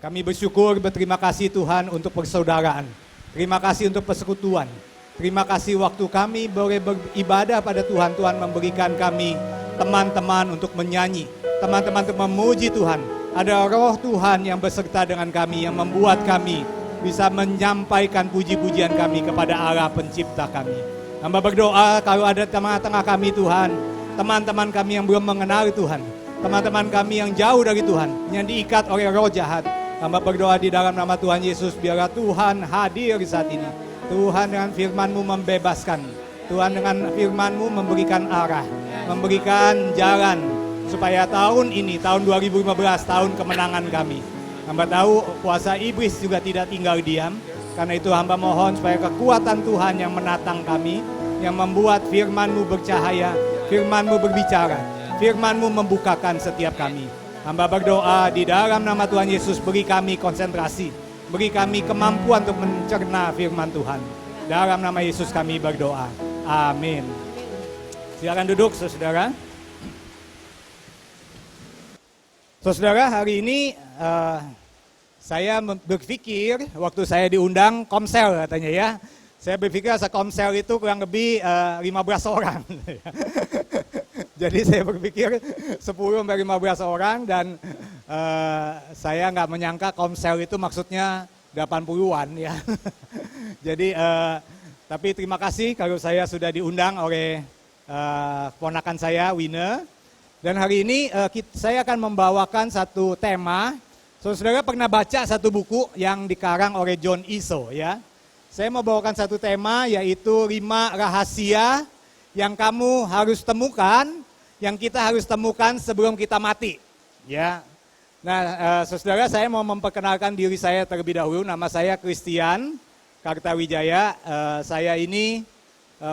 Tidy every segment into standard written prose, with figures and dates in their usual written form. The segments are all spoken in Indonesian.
Kami bersyukur, berterima kasih Tuhan untuk persaudaraan. Terima kasih untuk persekutuan. Terima kasih waktu kami boleh beribadah pada Tuhan. Tuhan memberikan kami teman-teman untuk menyanyi. Teman-teman untuk memuji Tuhan. Ada roh Tuhan yang beserta dengan kami, yang membuat kami bisa menyampaikan puji-pujian kami kepada Allah pencipta kami. Hamba berdoa kalau ada tengah-tengah kami Tuhan, teman-teman kami yang belum mengenal Tuhan, teman-teman kami yang jauh dari Tuhan, yang diikat oleh roh jahat. Hamba berdoa di dalam nama Tuhan Yesus, biarlah Tuhan hadir saat ini. Tuhan dengan firman-Mu membebaskan. Tuhan dengan firman-Mu memberikan arah, memberikan jalan. Supaya tahun ini, tahun 2015, tahun kemenangan kami. Hamba tahu kuasa iblis juga tidak tinggal diam. Karena itu hamba mohon supaya kekuatan Tuhan yang menatang kami, yang membuat firman-Mu bercahaya, firman-Mu berbicara, firman-Mu membukakan setiap kami. Hamba berdoa di dalam nama Tuhan Yesus, beri kami konsentrasi, beri kami kemampuan untuk mencerna firman Tuhan. Dalam nama Yesus kami berdoa. Amin. Silakan duduk, saudara. Saudara, hari ini saya berpikir waktu saya diundang komsel katanya ya. Saya berpikir komsel itu kurang lebih 15 orang. Jadi saya berpikir 10-15 orang dan saya nggak menyangka komsel itu maksudnya 80-an ya. Jadi tapi terima kasih kalau saya sudah diundang oleh keponakan saya, Wina. Dan hari ini saya akan membawakan satu tema. Saudara pernah baca satu buku yang dikarang oleh John Iso ya. Saya mau bawakan satu tema yaitu 5 rahasia yang kamu harus temukan, yang kita harus temukan sebelum kita mati. Ya. Nah, saudara, saya mau memperkenalkan diri saya terlebih dahulu. Nama saya Christian Kartawijaya. Saya ini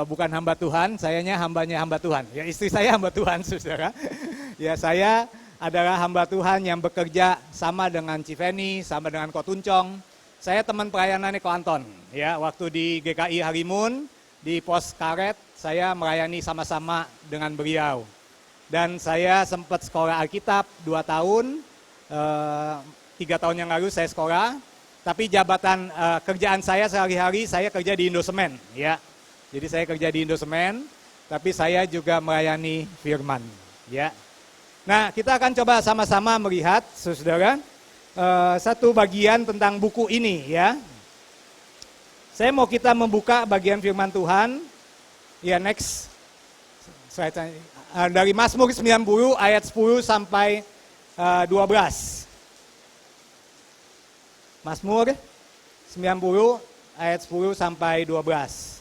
bukan hamba Tuhan, sayanya hambanya hamba Tuhan. Ya, istri saya hamba Tuhan, saudara. Ya, saya adalah hamba Tuhan yang bekerja sama dengan Civeni, sama dengan Ko Tuncong. Saya teman pelayanan Ko Anton. Ya, waktu di GKI Harimun, di pos karet, saya melayani sama-sama dengan beliau. Dan saya sempat sekolah Alkitab 2 tahun, 3 tahun yang lalu saya sekolah. Tapi jabatan kerjaan saya sehari-hari, saya kerja di Indosemen. Ya. Jadi saya kerja di Indosemen, tapi saya juga melayani firman. Ya. Nah, kita akan coba sama-sama melihat, saudara, satu bagian tentang buku ini ya. Saya mau kita membuka bagian firman Tuhan. Ya, next. Dari Mazmur 90 ayat 10 sampai 12. Mazmur 90 ayat 10 sampai 12.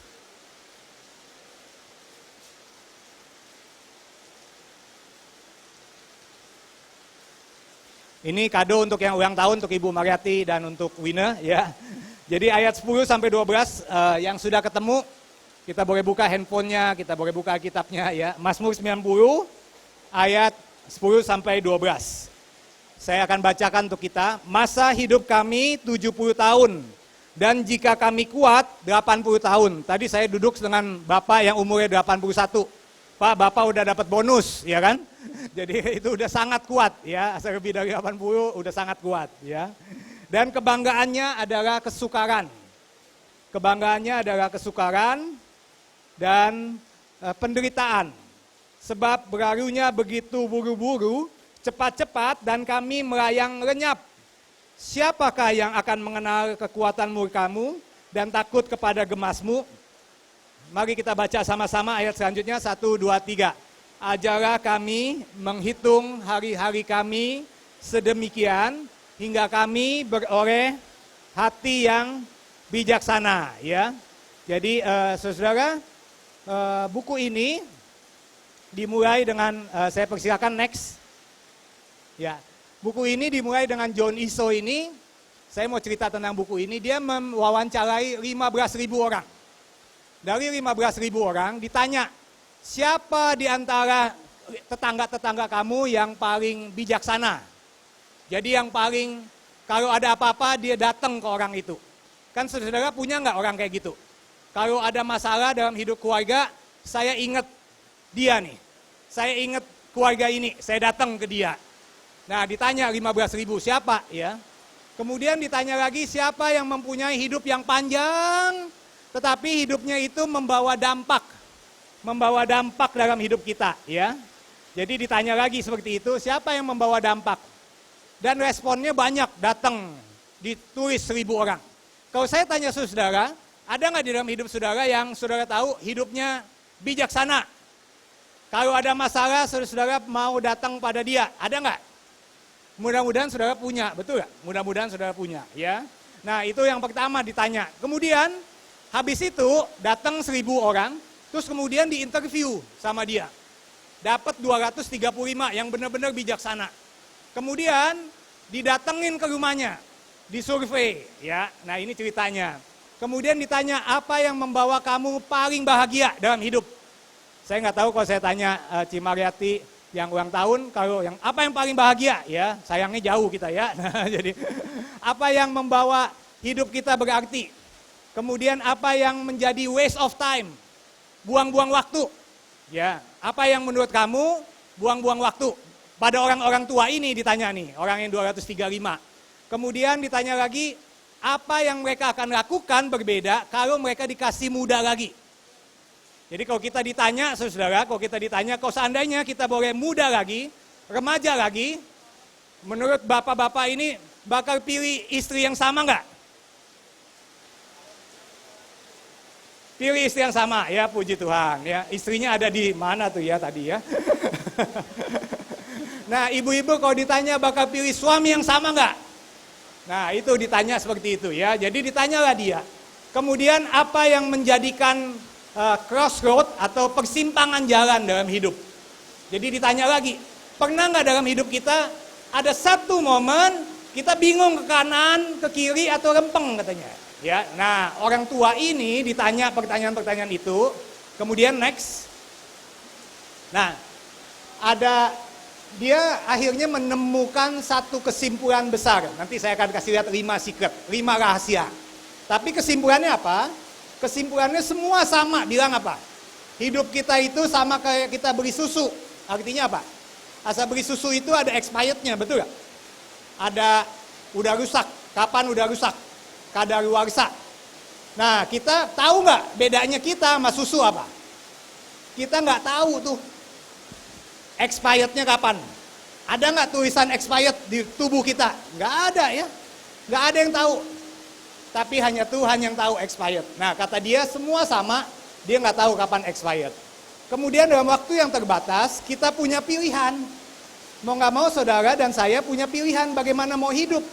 Ini kado untuk yang ulang tahun, untuk Ibu Mariati dan untuk Wina ya. Jadi ayat 10 sampai 12 yang sudah ketemu, kita boleh buka handphonenya, kita boleh buka kitabnya ya. Mazmur 90 ayat 10 sampai 12. Saya akan bacakan untuk kita. Masa hidup kami 70 tahun dan jika kami kuat 80 tahun. Tadi saya duduk dengan Bapak yang umurnya 81. Pak, Bapak udah dapat bonus, ya kan? Jadi itu udah sangat kuat ya, lebih dari 80 udah sangat kuat ya. Dan kebanggaannya adalah kesukaran. Kebanggaannya adalah kesukaran dan penderitaan. Sebab berlalunya begitu buru-buru, cepat-cepat dan kami melayang lenyap. Siapakah yang akan mengenal kekuatan murkamu dan takut kepada gemasmu? Mari kita baca sama-sama ayat selanjutnya, 1, 2, 3. Ajarlah kami menghitung hari-hari kami sedemikian hingga kami beroleh hati yang bijaksana. Ya. Jadi saudara, buku ini dimulai dengan, saya persilakan next. Ya, buku ini dimulai dengan John Iso ini. Saya mau cerita tentang buku ini. Dia mewawancarai 15.000 orang. Dari 15.000 orang ditanya, siapa di antara tetangga-tetangga kamu yang paling bijaksana? Jadi yang paling, kalau ada apa-apa dia datang ke orang itu. Kan saudara punya nggak orang kayak gitu? Kalau ada masalah dalam hidup keluarga, saya ingat dia nih. Saya ingat keluarga ini, saya datang ke dia. Nah ditanya 15.000 siapa ya? Kemudian ditanya lagi, siapa yang mempunyai hidup yang panjang, tetapi hidupnya itu membawa dampak dalam hidup kita, ya. Jadi ditanya lagi seperti itu, siapa yang membawa dampak? Dan responnya banyak, datang, ditulis 1.000 orang. Kalau saya tanya saudara, ada nggak di dalam hidup saudara yang saudara tahu hidupnya bijaksana? Kalau ada masalah, saudara mau datang pada dia, ada nggak? Mudah-mudahan saudara punya, betul nggak? Mudah-mudahan saudara punya, ya. Nah itu yang pertama ditanya. Kemudian habis itu datang 1.000 orang, terus kemudian diinterview sama dia. Dapat 235 yang benar-benar bijaksana. Kemudian didatengin ke rumahnya, disurvei, ya. Nah ini ceritanya. Kemudian ditanya, apa yang membawa kamu paling bahagia dalam hidup? Saya nggak tahu kalau saya tanya Cimariati yang ulang tahun, kalau yang apa yang paling bahagia, ya sayangnya jauh kita ya. Nah, jadi apa yang membawa hidup kita berarti? Kemudian apa yang menjadi waste of time? Buang-buang waktu. Ya, apa yang menurut kamu buang-buang waktu? Pada orang-orang tua ini ditanya nih, orang yang 235. Kemudian ditanya lagi, apa yang mereka akan lakukan berbeda kalau mereka dikasih muda lagi? Jadi kalau kita ditanya, saudara, kalau seandainya kita boleh muda lagi, remaja lagi, menurut bapak-bapak ini bakal pilih istri yang sama nggak? Pilih istri yang sama, ya puji Tuhan. Ya, istrinya ada di mana tuh ya tadi ya? Nah ibu-ibu kalau ditanya bakal pilih suami yang sama nggak? Nah itu ditanya seperti itu ya, jadi ditanyalah dia. Kemudian apa yang menjadikan crossroad atau persimpangan jalan dalam hidup. Jadi ditanya lagi, pernah nggak dalam hidup kita ada satu momen kita bingung ke kanan, ke kiri atau lempeng katanya. Ya, nah orang tua ini ditanya pertanyaan-pertanyaan itu, kemudian next. Nah, dia akhirnya menemukan satu kesimpulan besar. Nanti saya akan kasih lihat 5 secret, 5 rahasia. Tapi kesimpulannya apa? Kesimpulannya semua sama, bilang apa? Hidup kita itu sama kayak kita beli susu. Artinya apa? Asal beli susu itu ada expirednya, betul gak? Ada udah rusak, kapan udah rusak? Kadaluarsa. Nah kita tahu nggak bedanya kita sama susu apa? Kita nggak tahu tuh expirednya kapan. Ada nggak tulisan expired di tubuh kita? Nggak ada ya, nggak ada yang tahu. Tapi hanya Tuhan yang tahu expired. Nah kata dia semua sama, dia nggak tahu kapan expired. Kemudian dalam waktu yang terbatas kita punya pilihan. Mau nggak mau saudara dan saya punya pilihan bagaimana mau hidup.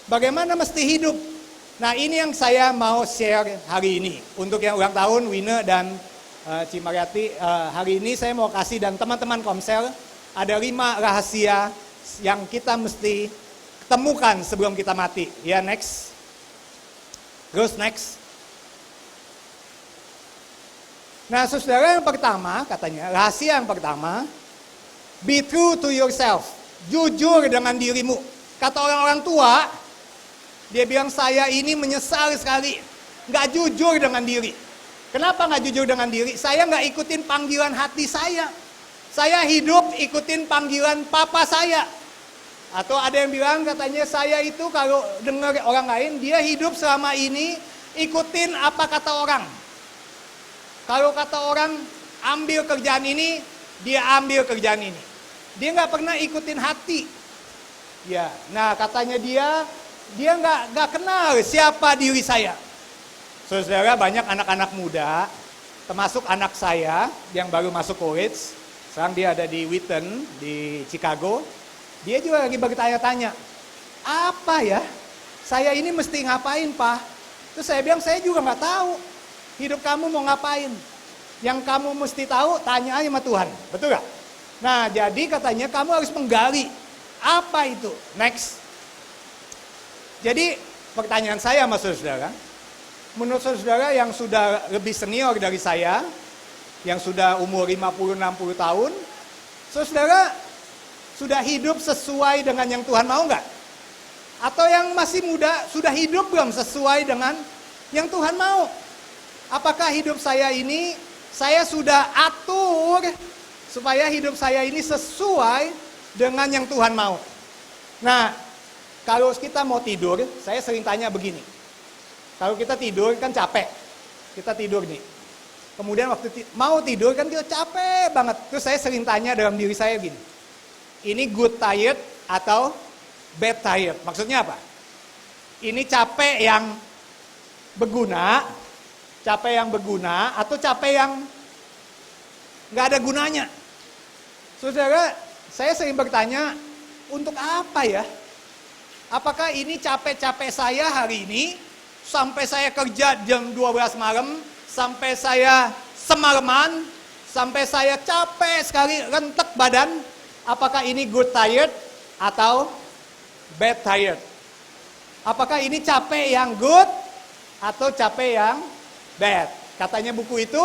Bagaimana mesti hidup. Nah ini yang saya mau share hari ini. Untuk yang ulang tahun Wine dan Cimariati, hari ini saya mau kasih dan teman-teman Komsel ada 5 rahasia yang kita mesti temukan sebelum kita mati. Ya next. Terus next. Nah saudara yang pertama katanya, rahasia yang pertama, be true to yourself. Jujur dengan dirimu. Kata orang-orang tua, dia bilang saya ini menyesal sekali. Gak jujur dengan diri. Kenapa gak jujur dengan diri? Saya gak ikutin panggilan hati saya. Saya hidup ikutin panggilan papa saya. Atau ada yang bilang katanya saya itu kalau dengar orang lain, dia hidup selama ini ikutin apa kata orang. Kalau kata orang ambil kerjaan ini, dia ambil kerjaan ini. Dia gak pernah ikutin hati. Ya, nah katanya dia nggak kenal siapa diri saya. Saudara, banyak anak-anak muda, termasuk anak saya yang baru masuk college. Sekarang dia ada di Wheaton, di Chicago. Dia juga lagi bertanya-tanya, apa ya? Saya ini mesti ngapain, Pak? Terus saya bilang, saya juga nggak tahu. Hidup kamu mau ngapain? Yang kamu mesti tahu, tanya aja sama Tuhan. Betul nggak? Nah, jadi katanya kamu harus menggali. Apa itu? Next. Jadi pertanyaan saya sama saudara, menurut saudara yang sudah lebih senior dari saya, yang sudah umur 50-60 tahun, saudara sudah hidup sesuai dengan yang Tuhan mau nggak? Atau yang masih muda sudah hidup belum sesuai dengan yang Tuhan mau? Apakah hidup saya ini, saya sudah atur supaya hidup saya ini sesuai dengan yang Tuhan mau? Nah, kalau kita mau tidur, saya sering tanya begini. Kalau kita tidur kan capek. Kita tidur nih. Kemudian waktu mau tidur kan kita capek banget. Terus saya sering tanya dalam diri saya gini. Ini good tired atau bad tired? Maksudnya apa? Ini capek yang berguna, atau capek yang nggak ada gunanya? Saudara, saya sering bertanya, untuk apa ya? Apakah ini capek-capek saya hari ini, sampai saya kerja jam 12 malam, sampai saya semalaman, sampai saya capek sekali, rentek badan, apakah ini good tired atau bad tired? Apakah ini capek yang good atau capek yang bad? Katanya buku itu,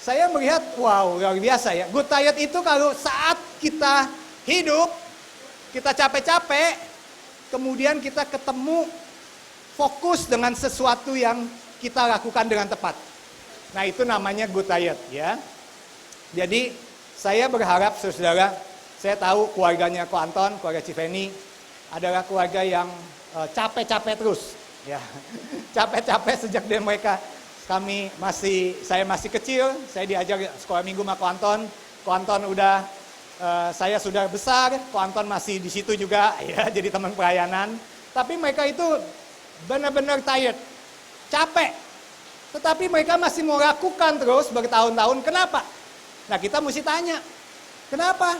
saya melihat, wow, luar biasa ya. Good tired itu kalau saat kita hidup, kita capek-capek, kemudian kita ketemu fokus dengan sesuatu yang kita lakukan dengan tepat. Nah, itu namanya good tired ya. Jadi saya berharap saudara, saya tahu keluarganya Ko Anton, keluarga Civeni adalah keluarga yang capek-capek terus ya. Capek-capek sejak dari mereka saya masih kecil, saya diajar sekolah minggu sama Ko Anton. Ko Anton udah saya sudah besar, Ko Anton masih di situ juga ya, jadi teman pelayanan. Tapi mereka itu benar-benar tired, capek. Tetapi mereka masih mau lakukan terus bertahun-tahun. Kenapa? Nah, kita mesti tanya, kenapa?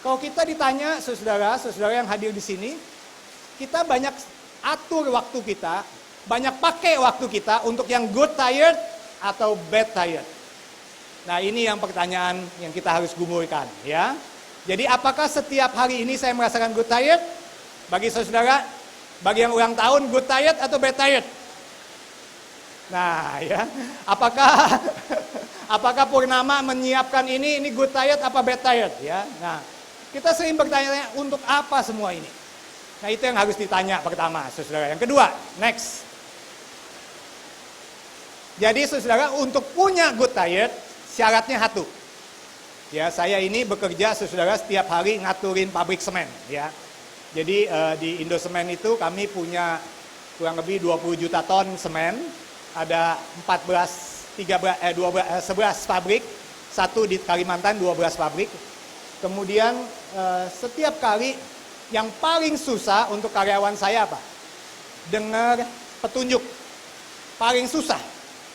Kalau kita ditanya, saudara yang hadir di sini, kita banyak atur waktu kita, banyak pakai waktu kita untuk yang good tired atau bad tired. Nah, ini yang pertanyaan yang kita harus gumulkan ya. Jadi apakah setiap hari ini saya merasakan good tired? Bagi saudara, bagi yang ulang tahun good tired atau bad tired? Nah ya, apakah Purnama menyiapkan ini good tired apa bad tired ya? Nah, kita sering bertanya untuk apa semua ini? Nah, itu yang harus ditanya pertama, saudara. Yang kedua, next. Jadi saudara, untuk punya good tired, syaratnya satu. Ya, saya ini bekerja saudara setiap hari ngaturin pabrik semen ya. Jadi di Indosemen itu kami punya kurang lebih 20 juta ton semen. Ada 11 pabrik, satu di Kalimantan 12 pabrik. Kemudian setiap kali yang paling susah untuk karyawan saya apa? Dengar petunjuk. Paling susah.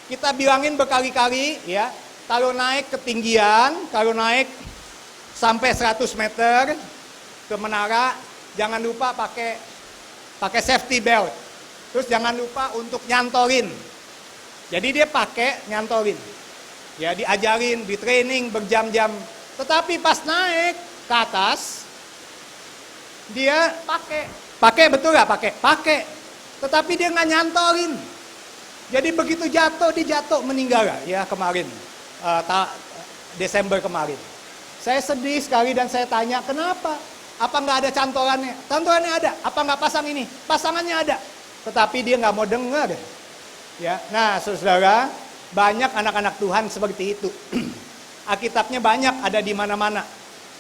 Kita bilangin berkali-kali ya. Kalau naik ketinggian, kalau naik sampai 100 meter ke menara, jangan lupa pakai safety belt. Terus jangan lupa untuk nyantorin. Jadi dia pakai nyantorin. Ya, diajarin, di training berjam-jam. Tetapi pas naik ke atas, dia pakai betul gak pakai? Pakai. Tetapi dia nggak nyantorin. Jadi begitu jatuh, dia jatuh meninggal ya kemarin. Desember kemarin. Saya sedih sekali dan saya tanya, kenapa? Apa nggak ada cantolannya? Cantolannya ada. Apa nggak pasang ini? Pasangannya ada. Tetapi dia nggak mau dengar. Ya, nah saudara, banyak anak-anak Tuhan seperti itu. Alkitabnya banyak, ada di mana-mana.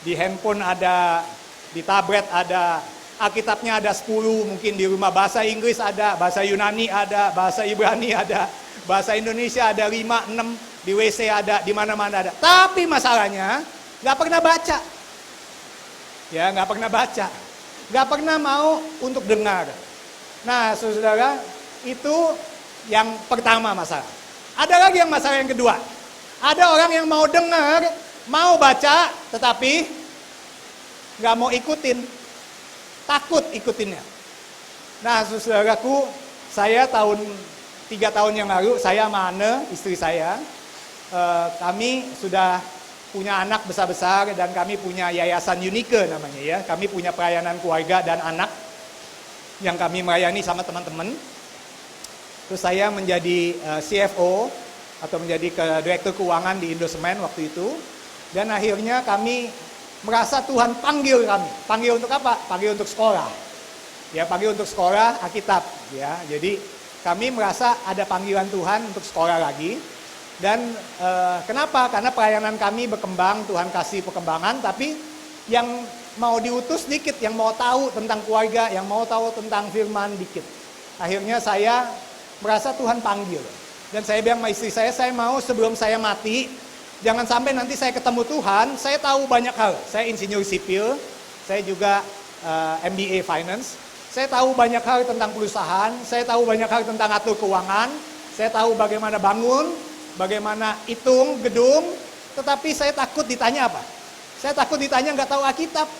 Di handphone ada, di tablet ada. Alkitabnya ada 10, mungkin di rumah. Bahasa Inggris ada, bahasa Yunani ada, bahasa Ibrani ada, bahasa Indonesia ada 5, 6. Di WC ada, di mana-mana ada. Tapi masalahnya nggak pernah baca. Ya, nggak pernah baca. Nggak pernah mau untuk dengar. Nah, saudara, itu yang pertama masalah. Ada lagi yang masalah yang kedua. Ada orang yang mau dengar, mau baca, tetapi nggak mau ikutin. Takut ikutinnya. Nah, saudaraku, saya 3 tahun yang lalu, saya sama Anne, istri saya, kami sudah punya anak besar-besar dan kami punya yayasan Unike namanya ya. Kami punya pelayanan keluarga dan anak yang kami melayani sama teman-teman. Terus saya menjadi CFO atau menjadi direktur keuangan di Indosemen waktu itu. Dan akhirnya kami merasa Tuhan panggil kami. Panggil untuk apa? Panggil untuk sekolah. Ya, panggil untuk sekolah Alkitab ya. Jadi kami merasa ada panggilan Tuhan untuk sekolah lagi. Dan kenapa? Karena pelayanan kami berkembang, Tuhan kasih perkembangan, tapi yang mau diutus dikit, yang mau tahu tentang keluarga, yang mau tahu tentang firman dikit. Akhirnya saya merasa Tuhan panggil. Dan saya bilang sama istri saya mau sebelum saya mati, jangan sampai nanti saya ketemu Tuhan, saya tahu banyak hal. Saya insinyur sipil, saya juga MBA Finance. Saya tahu banyak hal tentang perusahaan, saya tahu banyak hal tentang atur keuangan, saya tahu bagaimana bangun, bagaimana hitung gedung, tetapi saya takut ditanya apa? Saya takut ditanya nggak tahu Alkitab.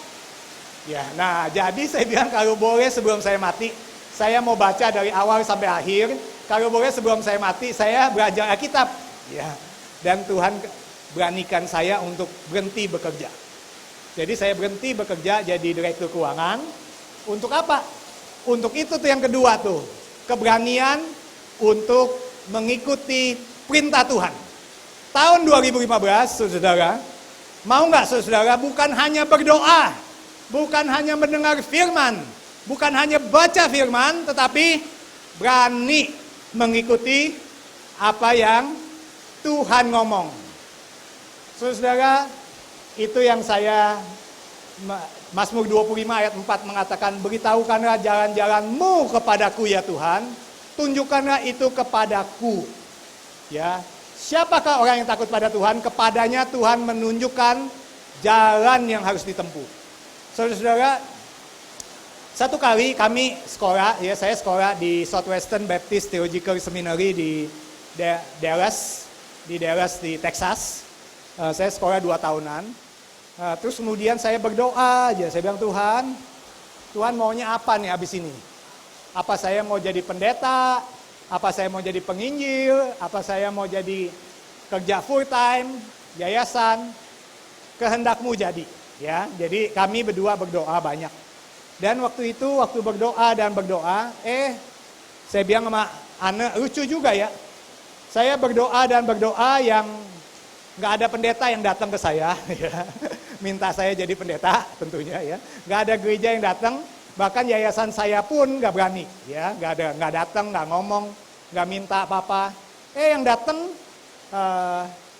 Ya, nah jadi saya bilang kalau boleh sebelum saya mati, saya mau baca dari awal sampai akhir. Kalau boleh sebelum saya mati, saya belajar Alkitab. Ya, dan Tuhan beranikan saya untuk berhenti bekerja. Jadi saya berhenti bekerja jadi direktur keuangan. Untuk apa? Untuk itu tuh yang kedua tuh, keberanian untuk mengikuti perintah Tuhan. Tahun 2015, saudara, mau nggak saudara bukan hanya berdoa, bukan hanya mendengar firman, bukan hanya baca firman, tetapi berani mengikuti apa yang Tuhan ngomong. Saudara, itu yang saya, Mazmur 25 ayat 4 mengatakan, beritahukanlah jalan-jalanmu kepadaku ya Tuhan, tunjukkanlah itu kepadaku. Ya, siapakah orang yang takut pada Tuhan? Kepadanya Tuhan menunjukkan jalan yang harus ditempuh. Saudara-saudara, satu kali kami sekolah, ya saya sekolah di Southwestern Baptist Theological Seminary di Dallas, di Texas. Saya sekolah 2 tahunan. Terus kemudian saya berdoa aja, saya bilang Tuhan maunya apa nih abis ini? Apa saya mau jadi pendeta? Apa saya mau jadi penginjil? Apa saya mau jadi kerja full time, yayasan? Kehendakmu jadi. Ya, jadi kami berdua berdoa banyak. Dan waktu itu, waktu berdoa, saya bilang sama Anne, lucu juga ya. Saya berdoa yang nggak ada pendeta yang datang ke saya, ya. Minta saya jadi pendeta tentunya ya. Nggak ada gereja yang datang, bahkan yayasan saya pun nggak berani, ya. Nggak datang, nggak ngomong, nggak minta apa-apa. Yang datang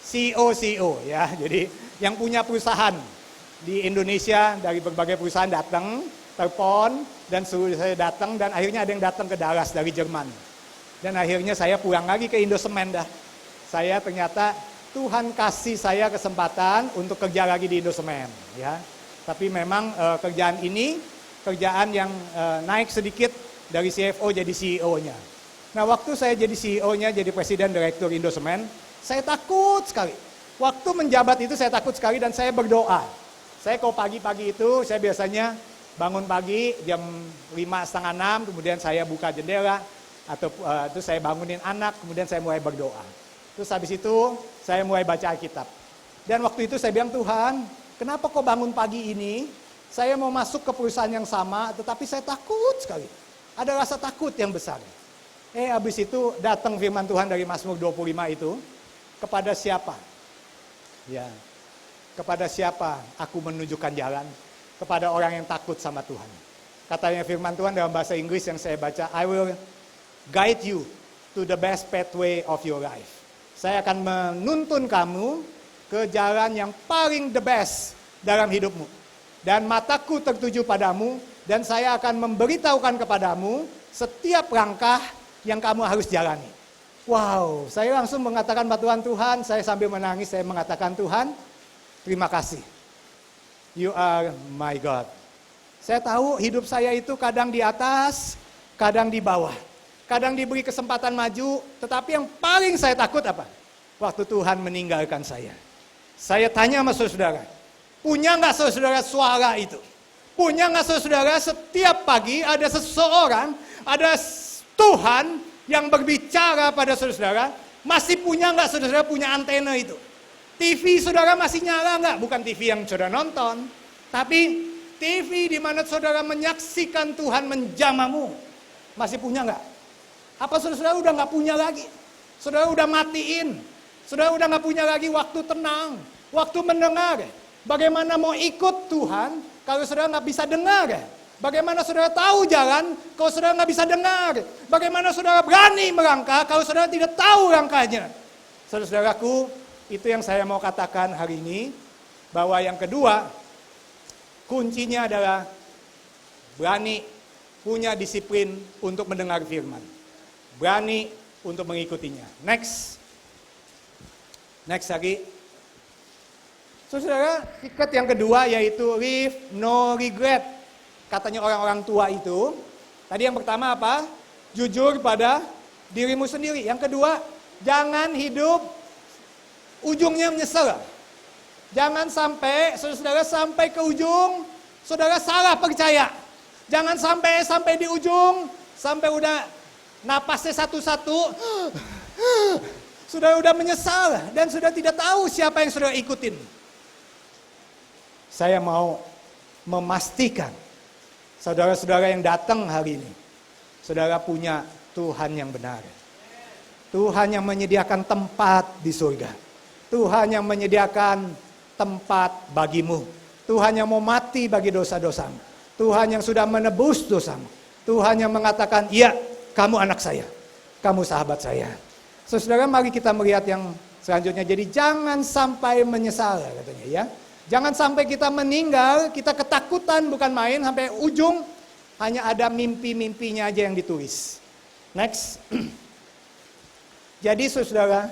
CEO ya. Jadi yang punya perusahaan di Indonesia dari berbagai perusahaan datang, telepon dan suruh saya datang, dan akhirnya ada yang datang ke Dallas dari Jerman. Dan akhirnya saya pulang lagi ke Indosemen dah. Saya ternyata Tuhan kasih saya kesempatan untuk kerja lagi di Indosemen, ya. Tapi memang kerjaan ini kerjaan yang naik sedikit dari CFO jadi CEO-nya. Nah, waktu saya jadi CEO-nya, jadi presiden direktur Indosemen, saya takut sekali. Waktu menjabat itu saya takut sekali dan saya berdoa. Saya kalau pagi-pagi itu saya biasanya bangun pagi jam 5:30, kemudian saya buka jendela atau terus saya bangunin anak, kemudian saya mulai berdoa. Terus habis itu saya mulai baca Alkitab. Dan waktu itu saya bilang, Tuhan, kenapa kok bangun pagi ini? Saya mau masuk ke perusahaan yang sama, tetapi saya takut sekali. Ada rasa takut yang besar. Habis itu datang firman Tuhan dari Mazmur 25 itu. Kepada siapa? Ya, kepada siapa aku menunjukkan jalan? Kepada orang yang takut sama Tuhan. Katanya firman Tuhan dalam bahasa Inggris yang saya baca, I will guide you to the best pathway of your life. Saya akan menuntun kamu ke jalan yang paling the best dalam hidupmu. Dan mataku tertuju padamu, dan saya akan memberitahukan kepadamu setiap langkah yang kamu harus jalani. Wow, saya langsung mengatakan pada Tuhan, saya sambil menangis, saya mengatakan, Tuhan, terima kasih. You are my God. Saya tahu hidup saya itu kadang di atas, kadang di bawah. Kadang diberi kesempatan maju, tetapi yang paling saya takut apa? Waktu Tuhan meninggalkan saya. Saya tanya sama saudara, punya nggak saudara suara itu? Punya nggak saudara setiap pagi ada seseorang, ada Tuhan yang berbicara pada saudara? Masih punya nggak saudara punya antena itu? TV saudara masih nyala nggak? Bukan TV yang saudara nonton, tapi TV di mana saudara menyaksikan Tuhan menjamamu. Masih punya nggak? Apa saudara udah nggak punya lagi? Saudara udah matiin. Saudara udah nggak punya lagi waktu tenang, waktu mendengar. Bagaimana mau ikut Tuhan kalau saudara nggak bisa dengar? Bagaimana saudara tahu jalan kalau saudara nggak bisa dengar? Bagaimana saudara berani melangkah kalau saudara tidak tahu langkahnya? Saudara-saudaraku, itu yang saya mau katakan hari ini. Bahwa yang kedua, Kuncinya adalah berani punya disiplin untuk mendengar firman. Berani untuk mengikutinya. Next lagi. Saudara, secret yang kedua yaitu live no regret. Katanya orang-orang tua itu. Tadi yang pertama apa? Jujur pada dirimu sendiri. Yang kedua, jangan hidup ujungnya menyesal. Jangan sampai, saudara sampai ke ujung, saudara salah percaya. Jangan sampai di ujung, sampai udah napasnya satu-satu, sudah udah menyesal dan sudah tidak tahu siapa yang saudara ikutin. Saya mau memastikan saudara-saudara yang datang hari ini, saudara punya Tuhan yang benar. Tuhan yang menyediakan tempat di surga. Tuhan yang menyediakan tempat bagimu. Tuhan yang mau mati bagi dosa-dosamu. Tuhan yang sudah menebus dosamu. Tuhan yang mengatakan, iya, kamu anak saya. Kamu sahabat saya. Saudara, mari kita melihat yang selanjutnya. Jadi jangan sampai menyesal katanya ya. Jangan sampai kita meninggal, kita ketakutan bukan main, sampai ujung hanya ada mimpi-mimpinya aja yang ditulis. Next. Jadi saudara,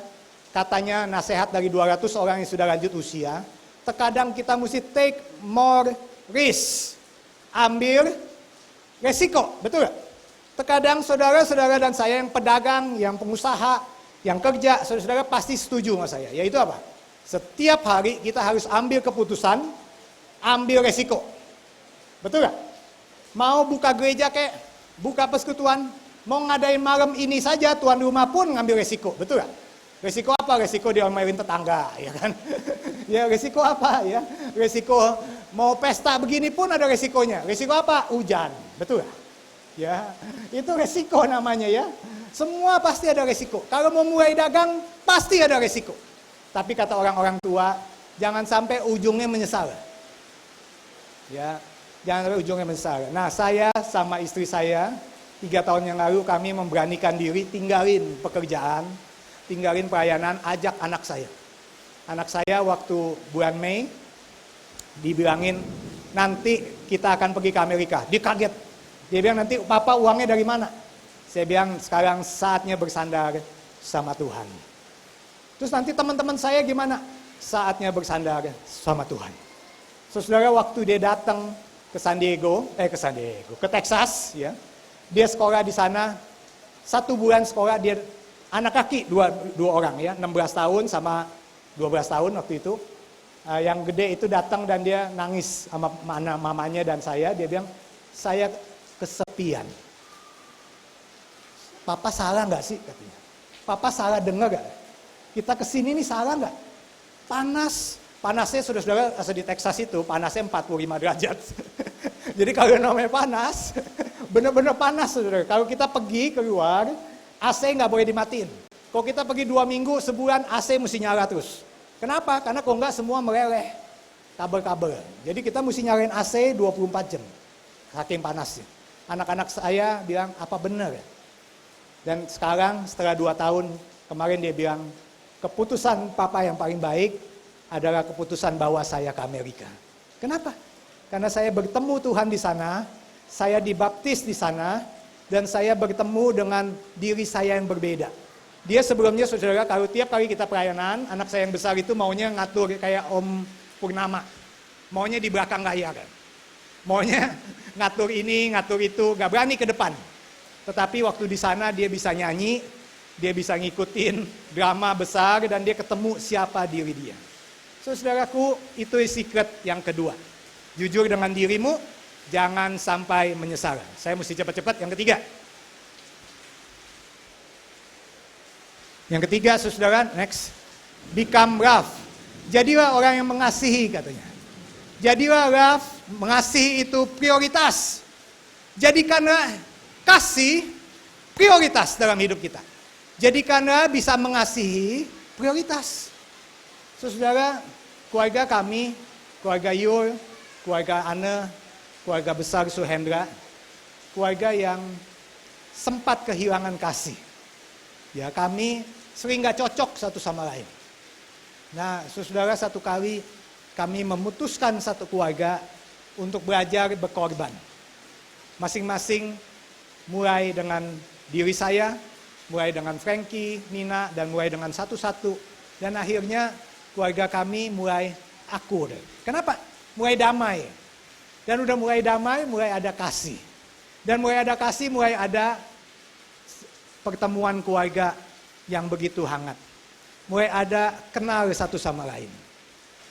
katanya nasihat dari 200 orang yang sudah lanjut usia, terkadang kita mesti take more risk. Ambil resiko, betul gak? Terkadang saudara-saudara dan saya yang pedagang, yang pengusaha, yang kerja, saudara-saudara pasti setuju sama saya. Yaitu apa? Setiap hari kita harus ambil keputusan, ambil resiko. Betul gak? Mau buka gereja kayak, buka persekutuan, mau ngadain malam ini saja, tuan rumah pun ngambil resiko. Betul gak? Resiko apa? Resiko diomelin tetangga, ya kan? Ya resiko apa ya? Resiko mau pesta begini pun ada resikonya. Resiko apa? Hujan. Betul gak? Ya, itu resiko namanya ya. Semua pasti ada resiko. Kalau mau mulai dagang, pasti ada resiko. Tapi kata orang-orang tua, jangan sampai ujungnya menyesal. Ya, jangan sampai ujungnya menyesal. Nah, saya sama istri saya 3 tahun yang lalu kami memberanikan diri tinggalin pekerjaan, tinggalin pelayanan, ajak anak saya. Anak saya waktu bulan Mei dibilangin nanti kita akan pergi ke Amerika. Dia kaget. Dia bilang nanti papa uangnya dari mana? Saya bilang sekarang saatnya bersandar sama Tuhan. Terus nanti teman-teman saya gimana? Saatnya bersandar sama Tuhan. Saudara, waktu dia datang ke ke Texas, ya, dia sekolah di sana, 1 bulan sekolah dia anak kaki dua orang ya, 16 tahun sama 12 tahun waktu itu. Yang gede itu datang dan dia nangis sama mamanya dan saya. Dia bilang, saya kesepian. Papa salah nggak sih katanya? Papa salah dengar gak? Kita kesini nih salah nggak? Panasnya saudara-saudara asal di Texas itu panasnya 45 derajat. Jadi kalau namanya panas, benar-benar panas saudara. Kalau kita pergi keluar, AC nggak boleh dimatiin. Kalau kita pergi 2 minggu, sebulan AC mesti nyala terus. Kenapa? Karena kalau nggak semua meleleh kabel-kabel. Jadi kita mesti nyalain AC 24 jam. Saking panasnya. Anak-anak saya bilang, apa benar ya? Dan sekarang setelah 2 tahun, kemarin dia bilang, keputusan papa yang paling baik adalah keputusan bawa saya ke Amerika. Kenapa? Karena saya bertemu Tuhan di sana, saya dibaptis di sana, dan saya bertemu dengan diri saya yang berbeda. Dia sebelumnya saudara, kalau tiap kali kita pelayanan, anak saya yang besar itu maunya ngatur kayak Om Purnama. Maunya di belakang layar. Maunya ngatur ini, ngatur itu, gak berani ke depan. Tetapi waktu di sana dia bisa nyanyi, dia bisa ngikutin drama besar dan dia ketemu siapa diri dia. Saudaraku, itu secret yang kedua. Jujur dengan dirimu, jangan sampai menyesal. Saya mesti cepat-cepat. Yang ketiga. Yang ketiga, saudara, next. Become love. Jadilah orang yang mengasihi katanya. Jadilah love, mengasihi itu prioritas. Jadikanlah kasih prioritas dalam hidup kita. Jadikanlah bisa mengasihi prioritas. Saudara, keluarga kami, keluarga Yul, keluarga Anne, keluarga besar Suhendra, keluarga yang sempat kehilangan kasih. Ya, kami sering gak cocok satu sama lain. Nah, saudara, satu kali kami memutuskan satu keluarga untuk belajar berkorban. Masing-masing mulai dengan diri saya, mulai dengan Frankie, Nina, dan mulai dengan satu-satu. Dan akhirnya keluarga kami mulai akur. Kenapa? Mulai damai. Dan udah mulai damai, mulai ada kasih. Dan mulai ada kasih, mulai ada pertemuan keluarga yang begitu hangat. Mulai ada kenal satu sama lain.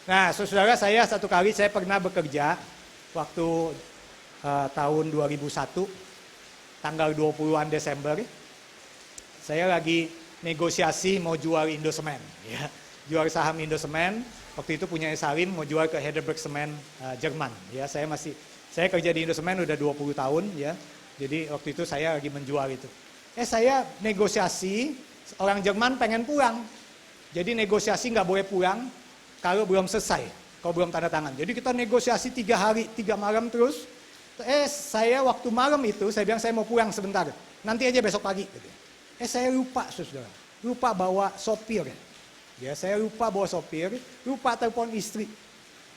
Nah, saudara, saya satu kali saya pernah bekerja waktu tahun 2001, tanggal 20-an Desember, saya lagi negosiasi mau jual Indosemen, ya, jual saham Indosemen. Waktu itu punya Salim mau jual ke Heidelberg Semen Jerman, ya. Saya kerja di Indosemen udah 20 tahun, ya. Jadi waktu itu saya lagi menjual itu. Saya negosiasi, orang Jerman pengen pulang. Jadi negosiasi nggak boleh pulang kalau belum selesai, kalau belum tanda tangan. Jadi kita negosiasi 3 hari, 3 malam terus. Saya waktu malam itu, saya bilang saya mau pulang sebentar, nanti aja besok pagi. Saya lupa, saudara, lupa bawa sopir. Ya, saya lupa bawa sopir, lupa telepon istri.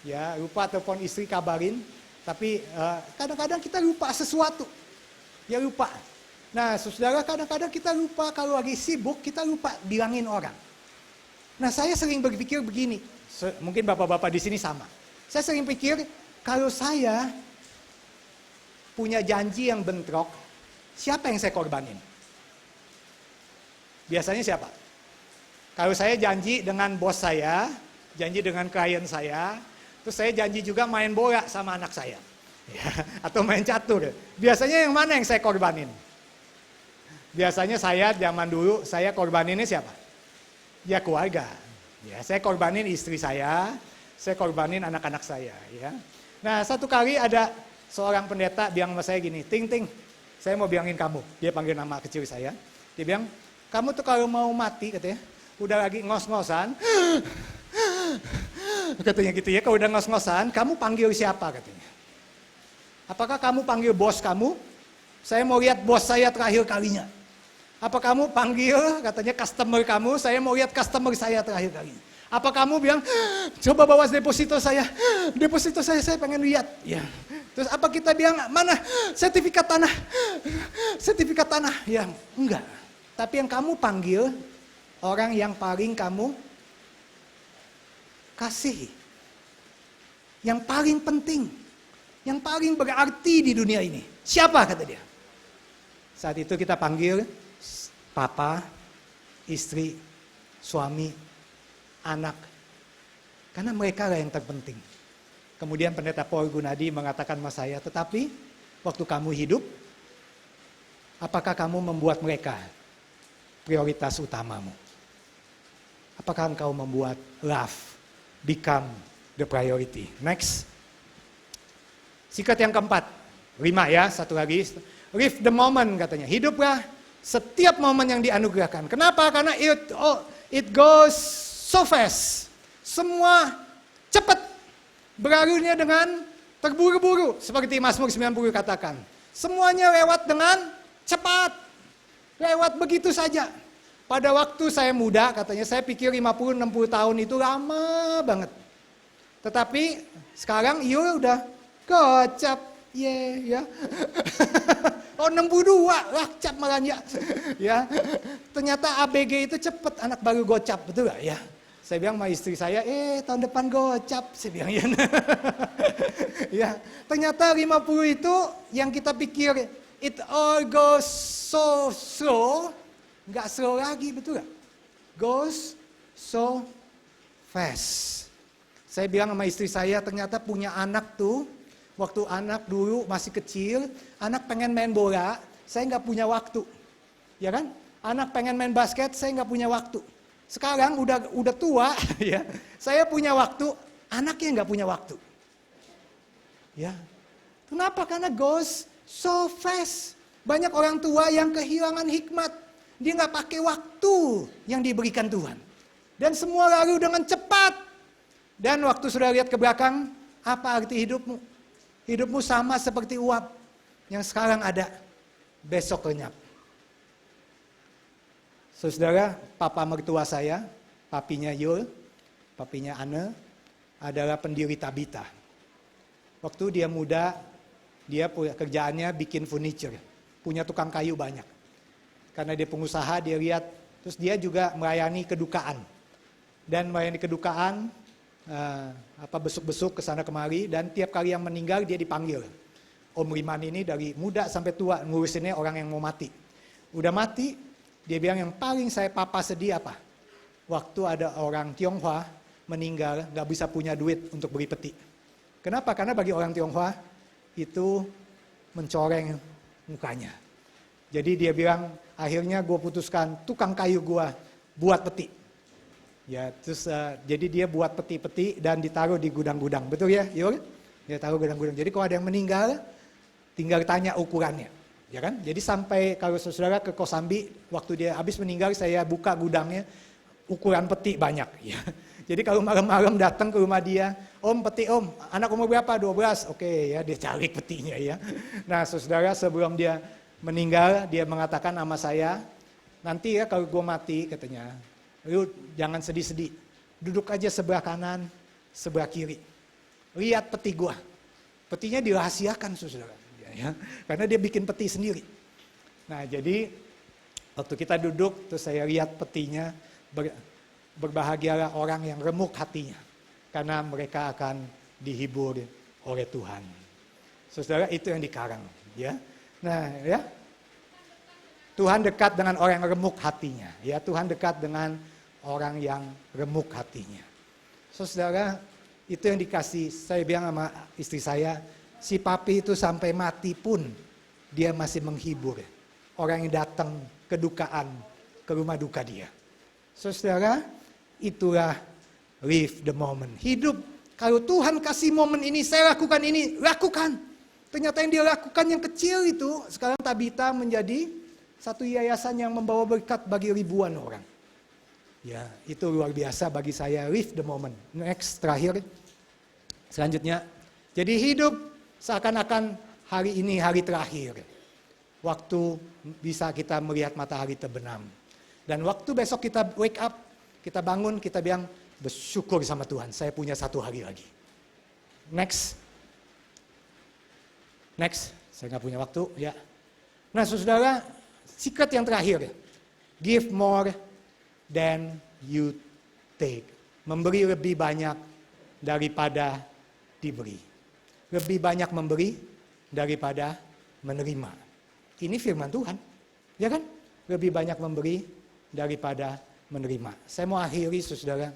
Ya, lupa telepon istri kabarin. Tapi kadang-kadang kita lupa sesuatu. Ya lupa. Nah, saudara, kadang-kadang kita lupa kalau lagi sibuk, kita lupa bilangin orang. Nah, saya sering berpikir begini, mungkin bapak-bapak di sini sama. Saya sering pikir, kalau saya punya janji yang bentrok, siapa yang saya korbanin? Biasanya siapa? Kalau saya janji dengan bos saya, janji dengan klien saya, terus saya janji juga main bola sama anak saya. Ya, atau main catur. Biasanya yang mana yang saya korbanin? Biasanya saya zaman dulu, saya korbaninnya siapa? Ya keluarga. Ya, saya korbanin istri saya korbanin anak-anak saya. Ya. Nah, satu kali ada seorang pendeta bilang sama saya gini, Ting, saya mau bilangin kamu. Dia panggil nama kecil saya. Dia bilang, kamu tuh kalau mau mati, katanya, udah lagi ngos-ngosan, katanya gitu ya, kalau udah ngos-ngosan, kamu panggil siapa, katanya. Apakah kamu panggil bos kamu? Saya mau lihat bos saya terakhir kalinya. Apa kamu panggil, katanya, customer kamu? Saya mau lihat customer saya terakhir kalinya. Apa kamu bilang, coba bawa deposito saya pengen lihat. Ya. Terus apa kita bilang, mana sertifikat tanah? Sertifikat tanah. Ya, enggak. Tapi yang kamu panggil, orang yang paling kamu kasih. Yang paling penting. Yang paling berarti di dunia ini. Siapa, kata dia. Saat itu kita panggil papa, istri, suami, anak. Karena mereka lah yang terpenting. Kemudian pendeta Paul Gunadi mengatakan sama saya, tetapi waktu kamu hidup, apakah kamu membuat mereka prioritas utamamu? Apakah engkau membuat love become the priority? Next. Sikat yang keempat. 5 ya, satu lagi. Live the moment katanya. Hiduplah setiap momen yang dianugerahkan. Kenapa? Karena it goes so fast. Semua cepat. Berlalunya dengan terburu-buru. Seperti Mazmur 90 katakan. Semuanya lewat dengan cepat. Lewat begitu saja. Pada waktu saya muda, katanya saya pikir 50-60 tahun itu lama banget. Tetapi sekarang udah gocap. Ya. Oh 62 lah cap malahnya. Ya. Ternyata ABG itu cepet, anak baru gocap, betul gak ya? Saya bilang sama istri saya, tahun depan gocap, saya bilang ya. Ya. Ternyata 50 itu yang kita pikir it all goes so slow, nggak slow lagi, betul gak? Goes so fast. Saya bilang sama istri saya, ternyata punya anak tuh, waktu anak dulu masih kecil, anak pengen main bola, saya nggak punya waktu, ya kan? Anak pengen main basket, saya nggak punya waktu. Sekarang udah tua, ya, saya punya waktu, anaknya nggak punya waktu. Ya, kenapa? Karena goes so fast. Banyak orang tua yang kehilangan hikmat, dia nggak pakai waktu yang diberikan Tuhan, dan semua lalu dengan cepat. Dan waktu sudah lihat ke belakang, apa arti hidupmu? Hidupmu sama seperti uap yang sekarang ada, besok lenyap. Saudara, papa mertua saya, papinya Yul, papinya Anne, adalah pendiri Tabita. Waktu dia muda, dia punya kerjaannya bikin furniture, punya tukang kayu banyak. Karena dia pengusaha, dia lihat, terus dia juga melayani kedukaan. Dan melayani kedukaan, besuk-besuk ke sana kemari, dan tiap kali yang meninggal dia dipanggil. Om Riman ini dari muda sampai tua ngurusinnya orang yang mau mati. Udah mati, dia bilang yang paling saya papa sedih apa? Waktu ada orang Tionghoa meninggal gak bisa punya duit untuk beli peti. Kenapa? Karena bagi orang Tionghoa itu mencoreng mukanya. Jadi dia bilang akhirnya gue putuskan tukang kayu gue buat peti. Ya terus jadi dia buat peti-peti dan ditaruh di gudang-gudang. Betul ya? Yul? Dia taruh gudang-gudang. Jadi kalau ada yang meninggal tinggal tanya ukurannya. Ya kan? Jadi sampai kalau saudara ke Kosambi, waktu dia habis meninggal saya buka gudangnya, ukuran peti banyak. Ya. Jadi kalau malam-malam datang ke rumah dia, om peti om, anak umur berapa? 12. Oke ya, dia cari petinya ya. Nah saudara sebelum dia meninggal, dia mengatakan sama saya, nanti ya kalau gue mati katanya, lu jangan sedih-sedih, duduk aja sebelah kanan, sebelah kiri. Lihat peti gue, petinya dirahasiakan saudara. Ya, karena dia bikin peti sendiri. Nah jadi waktu kita duduk terus saya lihat petinya, berbahagialah orang yang remuk hatinya karena mereka akan dihibur oleh Tuhan. Saudara itu yang dikarang, ya. Nah ya, Tuhan dekat dengan orang yang remuk hatinya. Ya Tuhan dekat dengan orang yang remuk hatinya. Saudara itu yang dikasih. Saya bilang sama istri saya, si papi itu sampai mati pun dia masih menghibur orang yang datang ke dukaan, ke rumah duka dia. Saudara, itulah live the moment. Hidup, kalau Tuhan kasih momen ini, saya lakukan ini, lakukan. Ternyata yang dia lakukan yang kecil itu, sekarang Tabita menjadi satu yayasan yang membawa berkat bagi ribuan orang. Ya, itu luar biasa bagi saya, live the moment. Next, terakhir, selanjutnya. Jadi hidup seakan-akan hari ini hari terakhir. Waktu bisa kita melihat matahari terbenam. Dan waktu besok kita wake up, kita bangun, kita bilang bersyukur sama Tuhan. Saya punya satu hari lagi. Next. Saya nggak punya waktu. Ya. Nah saudara, secret yang terakhir. Give more than you take. Memberi lebih banyak daripada diberi. Lebih banyak memberi daripada menerima. Ini firman Tuhan, ya kan? Lebih banyak memberi daripada menerima. Saya mau akhiri saudara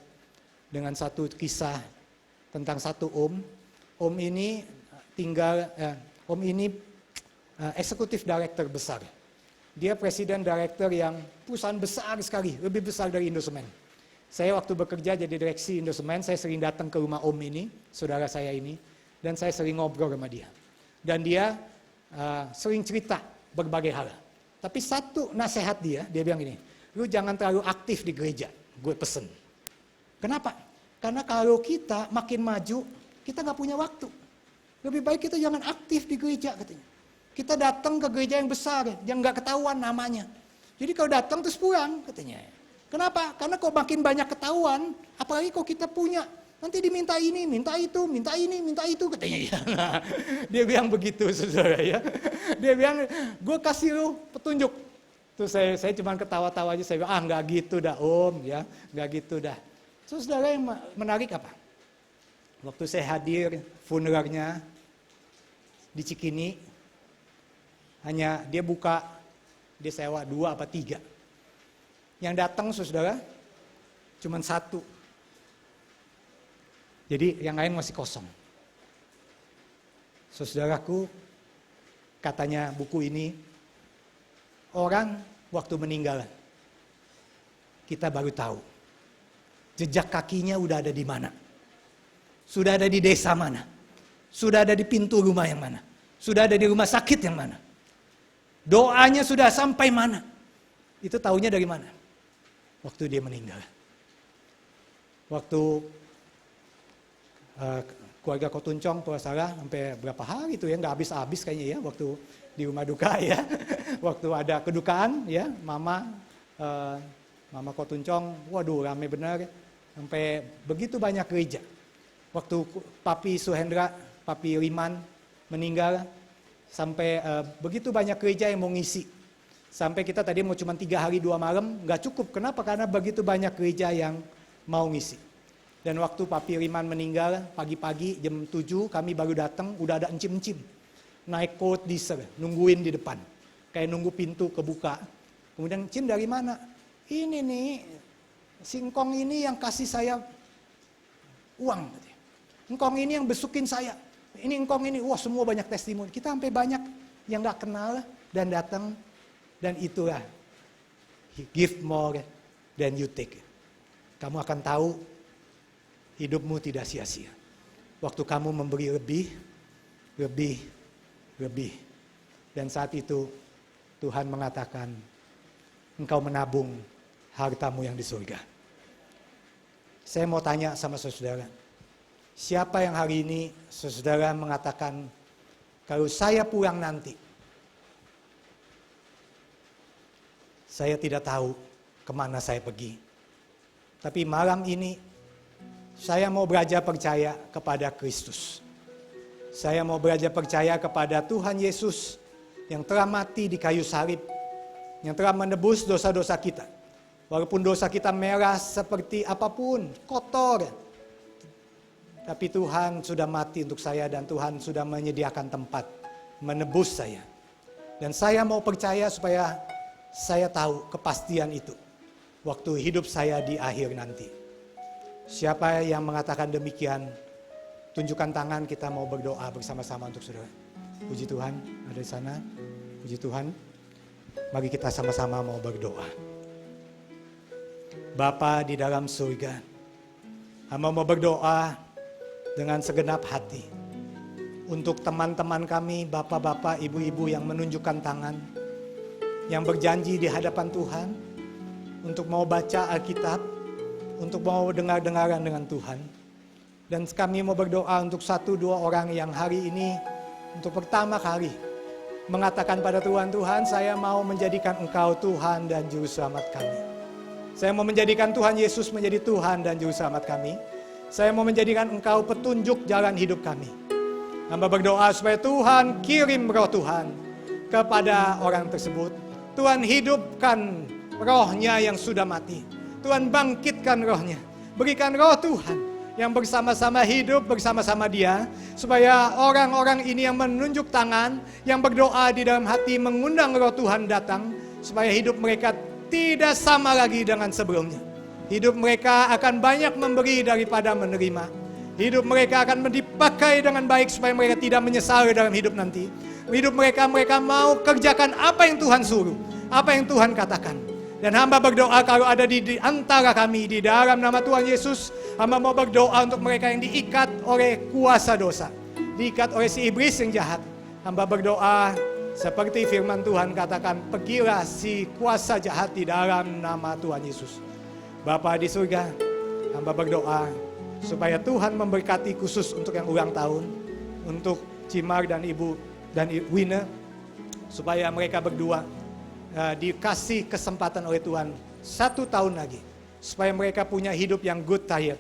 dengan satu kisah tentang satu om. Om ini eksekutif director besar. Dia presiden director yang perusahaan besar sekali, lebih besar dari Indosemen. Saya waktu bekerja jadi direksi Indosemen, saya sering datang ke rumah om ini, saudara saya ini. Dan saya sering ngobrol sama dia. Dan dia sering cerita berbagai hal. Tapi satu nasihat dia bilang gini, lu jangan terlalu aktif di gereja, gue pesen. Kenapa? Karena kalau kita makin maju, kita gak punya waktu. Lebih baik kita jangan aktif di gereja katanya. Kita datang ke gereja yang besar, yang gak ketahuan namanya. Jadi kalau datang terus pulang katanya. Kenapa? Karena kok makin banyak ketahuan, apalagi kok kita punya. Nanti diminta ini, minta itu, minta ini, minta itu katanya. Ya. Dia bilang begitu saudara ya. Dia bilang, gue kasih lu petunjuk. Terus saya cuma ketawa-tawa aja, saya bilang, nggak gitu dah om, ya, nggak gitu dah. Terus saudara yang menarik apa? Waktu saya hadir funeralnya di Cikini, hanya dia buka, dia sewa 2 apa 3. Yang datang saudara, cuma 1. Jadi yang lain masih kosong. Saudaraku, katanya buku ini, orang waktu meninggal, kita baru tahu. Jejak kakinya udah ada di mana. Sudah ada di desa mana. Sudah ada di pintu rumah yang mana. Sudah ada di rumah sakit yang mana. Doanya sudah sampai mana. Itu taunya dari mana? Waktu dia meninggal. Waktu keluarga Kotuncong kalau salah sampai berapa hari itu ya, nggak habis-habis kayaknya ya waktu di rumah duka ya. Waktu ada kedukaan ya, mama Kotuncong, waduh rame benar sampai begitu banyak gereja. Waktu Papi Suhendra Papi Riman meninggal, sampai begitu banyak gereja yang mau ngisi. Sampai kita tadi mau cuma 3 hari 2 malam, nggak cukup. Kenapa? Karena begitu banyak gereja yang mau ngisi. Dan waktu Papi Riman meninggal, pagi-pagi jam 7 kami baru datang, udah ada encim-encim. Naik court diesel, nungguin di depan. Kayak nunggu pintu kebuka. Kemudian, Cim dari mana? Ini nih, singkong ini yang kasih saya uang. Engkong ini yang besukin saya. Ini engkong ini, wah semua banyak testimoni. Kita sampai banyak yang gak kenal dan datang. Dan itulah, give more than you take. Kamu akan tahu hidupmu tidak sia-sia. Waktu kamu memberi lebih. Dan saat itu Tuhan mengatakan, engkau menabung hartamu yang di surga. Saya mau tanya sama saudara, siapa yang hari ini saudara mengatakan, kalau saya pulang nanti, saya tidak tahu kemana saya pergi. Tapi malam ini, saya mau belajar percaya kepada Kristus. Saya mau belajar percaya kepada Tuhan Yesus yang telah mati di kayu salib, yang telah menebus dosa-dosa kita. Walaupun dosa kita merah seperti apapun, kotor. Tapi Tuhan sudah mati untuk saya dan Tuhan sudah menyediakan tempat menebus saya. Dan saya mau percaya supaya saya tahu kepastian itu waktu hidup saya di akhir nanti. Siapa yang mengatakan demikian, tunjukkan tangan, kita mau berdoa bersama-sama untuk saudara. Puji Tuhan, ada di sana. Puji Tuhan. Mari kita sama-sama mau berdoa. Bapa di dalam surga, hamba mau berdoa dengan segenap hati untuk teman-teman kami, bapak-bapak, ibu-ibu yang menunjukkan tangan, yang berjanji di hadapan Tuhan untuk mau baca Alkitab, untuk mau dengar-dengaran dengan Tuhan. Dan kami mau berdoa untuk 1-2 orang yang hari ini untuk pertama kali mengatakan pada Tuhan, Tuhan saya mau menjadikan Engkau Tuhan dan Juru Selamat kami. Saya mau menjadikan Tuhan Yesus menjadi Tuhan dan Juru Selamat kami. Saya mau menjadikan Engkau petunjuk jalan hidup kami. Hamba berdoa supaya Tuhan kirim roh Tuhan kepada orang tersebut. Tuhan hidupkan rohnya yang sudah mati. Tuhan bangkitkan rohnya. Berikan roh Tuhan yang bersama-sama hidup bersama-sama dia. Supaya orang-orang ini yang menunjuk tangan, yang berdoa di dalam hati mengundang roh Tuhan datang. Supaya hidup mereka tidak sama lagi dengan sebelumnya. Hidup mereka akan banyak memberi daripada menerima. Hidup mereka akan dipakai dengan baik supaya mereka tidak menyesal dalam hidup nanti. Hidup mereka mau kerjakan apa yang Tuhan suruh, apa yang Tuhan katakan. Dan hamba berdoa kalau ada di antara kami di dalam nama Tuhan Yesus, hamba mau berdoa untuk mereka yang diikat oleh kuasa dosa, diikat oleh si iblis yang jahat. Hamba berdoa seperti firman Tuhan katakan, pergilah si kuasa jahat di dalam nama Tuhan Yesus. Bapa di surga, hamba berdoa supaya Tuhan memberkati khusus untuk yang ulang tahun, untuk Cimar dan Ibu dan Wina, supaya mereka berdua dikasih kesempatan oleh Tuhan 1 tahun lagi, supaya mereka punya hidup yang good tired,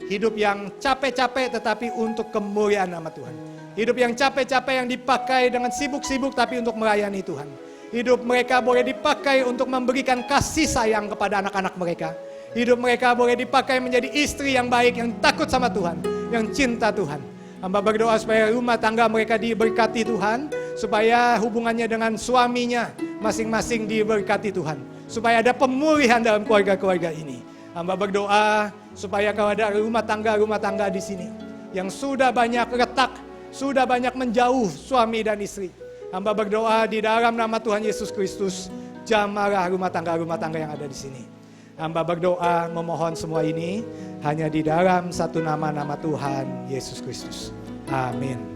hidup yang capek-capek tetapi untuk kemuliaan nama Tuhan, hidup yang capek-capek yang dipakai dengan sibuk-sibuk tapi untuk melayani Tuhan. Hidup mereka boleh dipakai untuk memberikan kasih sayang kepada anak-anak mereka. Hidup mereka boleh dipakai menjadi istri yang baik, yang takut sama Tuhan, yang cinta Tuhan. Hamba berdoa supaya rumah tangga mereka diberkati Tuhan, supaya hubungannya dengan suaminya masing-masing diberkati Tuhan, supaya ada pemulihan dalam keluarga-keluarga ini. Hamba berdoa supaya kalau ada rumah tangga di sini yang sudah banyak retak, sudah banyak menjauh suami dan istri, hamba berdoa di dalam nama Tuhan Yesus Kristus, jamahlah rumah tangga yang ada di sini. Hamba berdoa memohon semua ini hanya di dalam satu nama Tuhan Yesus Kristus. Amin.